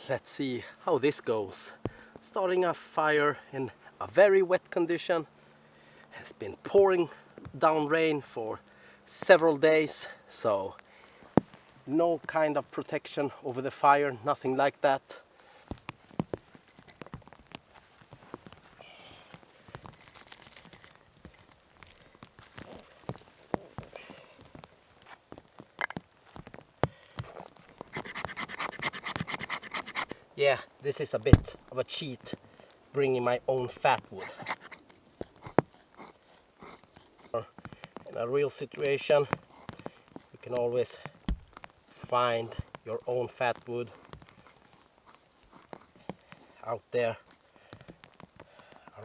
Let's see how this goes. Starting a fire in a very wet condition. Has been pouring down rain for several days, so no kind of protection over the fire, nothing like that. Yeah, this is a bit of a cheat, bringing my own fat wood. In a real situation, you can always find your own fat wood out there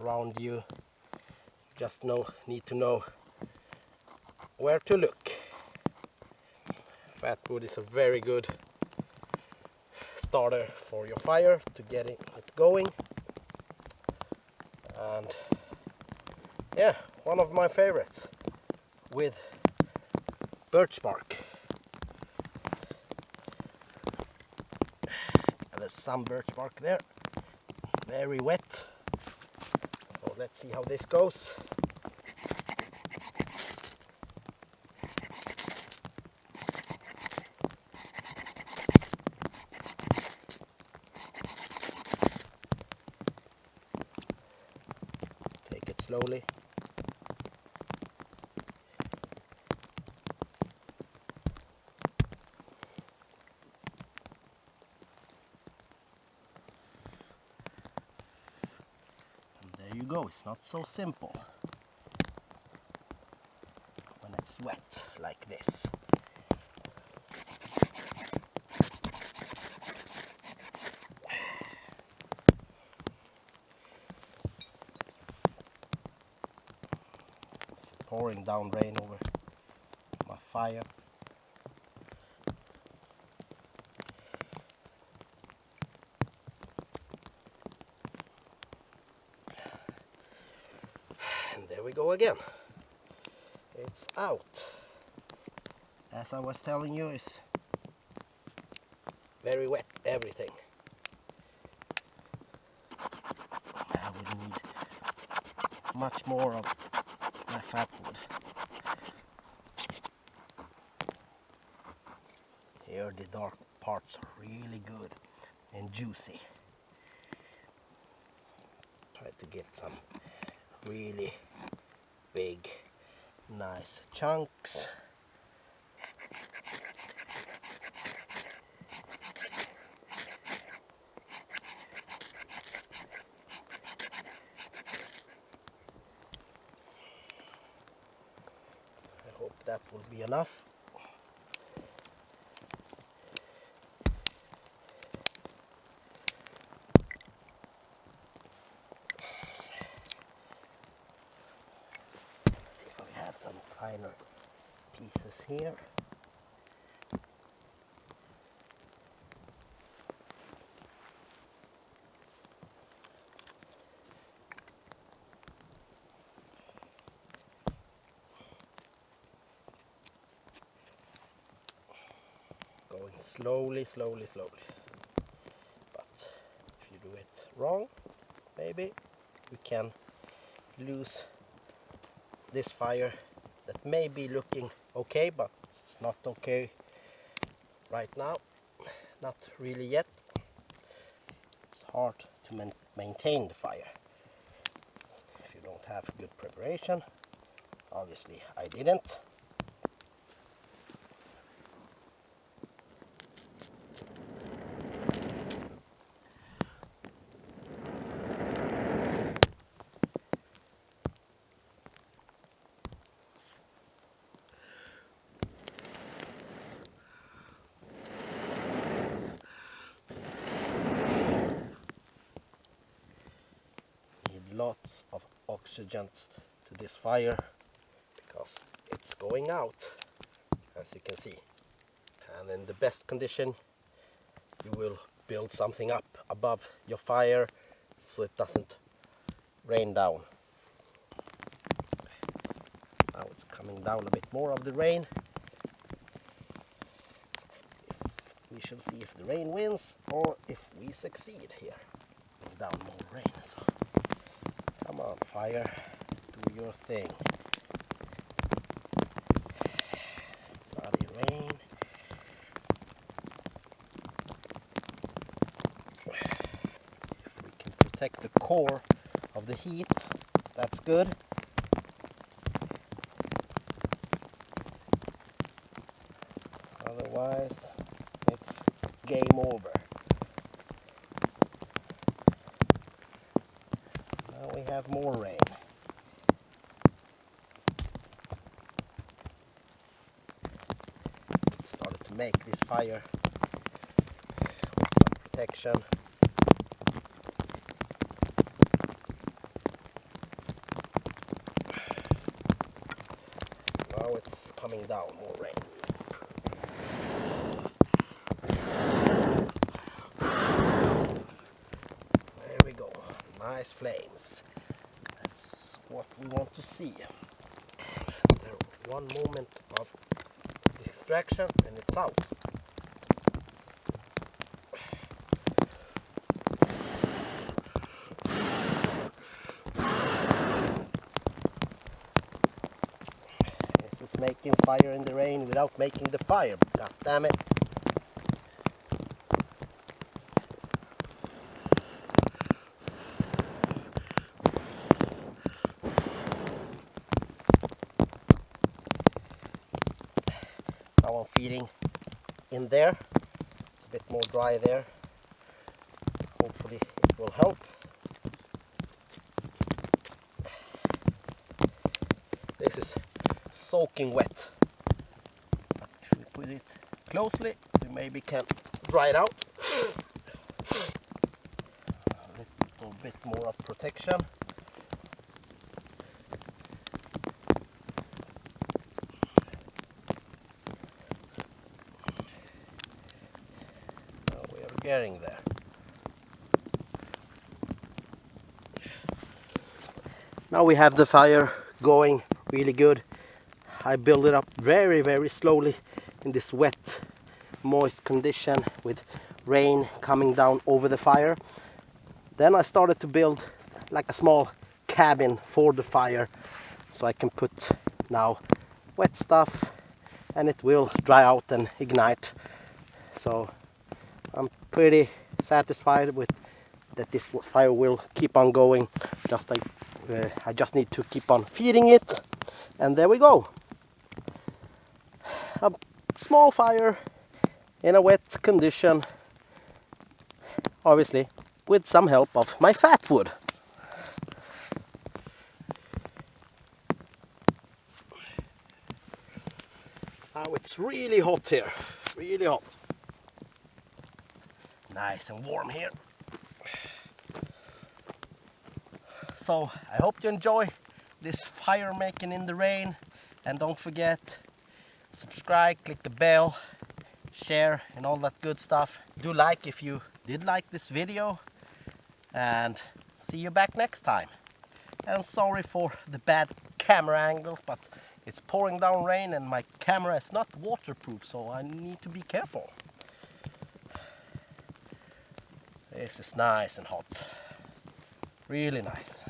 around you. You just need to know where to look. Fat wood is a very good starter for your fire to get it going. And yeah, one of my favorites with birch bark. There's some birch bark there, very wet. So let's see how this goes. Take it slowly. There you go, it's not so simple when it's wet like this. It's pouring down rain over my fire. And there we go again. It's out. As I was telling you, it's very wet, everything. I would need much more of my fat wood. Here the dark parts are really good and juicy. Try to get some really big, nice chunks. I hope that will be enough. See if I have some finer pieces here. Going slowly, slowly, slowly. But if you do it wrong, maybe we can lose this fire that may be looking okay, but it's not okay right now. Not really yet. It's hard to maintain the fire if you don't have good preparation. Obviously, I didn't. Lots of oxygen to this fire because it's going out, as you can see. And in the best condition you will build something up above your fire so it doesn't rain down. Now it's coming down a bit more of the rain. We shall see if the rain wins or if we succeed here. Down more rain. So come on, fire, do your thing. Bloody rain. If we can protect the core of the heat, that's good. Otherwise, it's game over. Now we have more rain. Started to make this fire with some protection. Now it's coming down, more rain. There we go, nice flames. That's what we want to see. There, one moment of extraction and it's out. This is making fire in the rain without making the fire. God damn it. Now I'm feeding in there. It's a bit more dry there. Hopefully it will help. This is soaking wet. But if we put it closely, we maybe can dry it out. A little bit more of protection. Now we are getting there. Now we have the fire going really good. I build it up very, very slowly in this wet, moist condition with rain coming down over the fire. Then I started to build like a small cabin for the fire so I can put now wet stuff and it will dry out and ignite. So I'm pretty satisfied with that this fire will keep on going. Just like I just need to keep on feeding it, and there we go. A small fire in a wet condition, obviously with some help of my fat wood. Now it's really hot here, really hot. Nice and warm here. So I hope you enjoy this fire making in the rain, and don't forget, subscribe, click the bell, share and all that good stuff. Do like if you did like this video, and see you back next time. And sorry for the bad camera angles, but it's pouring down rain and my camera is not waterproof, so I need to be careful. This is nice and hot, really nice.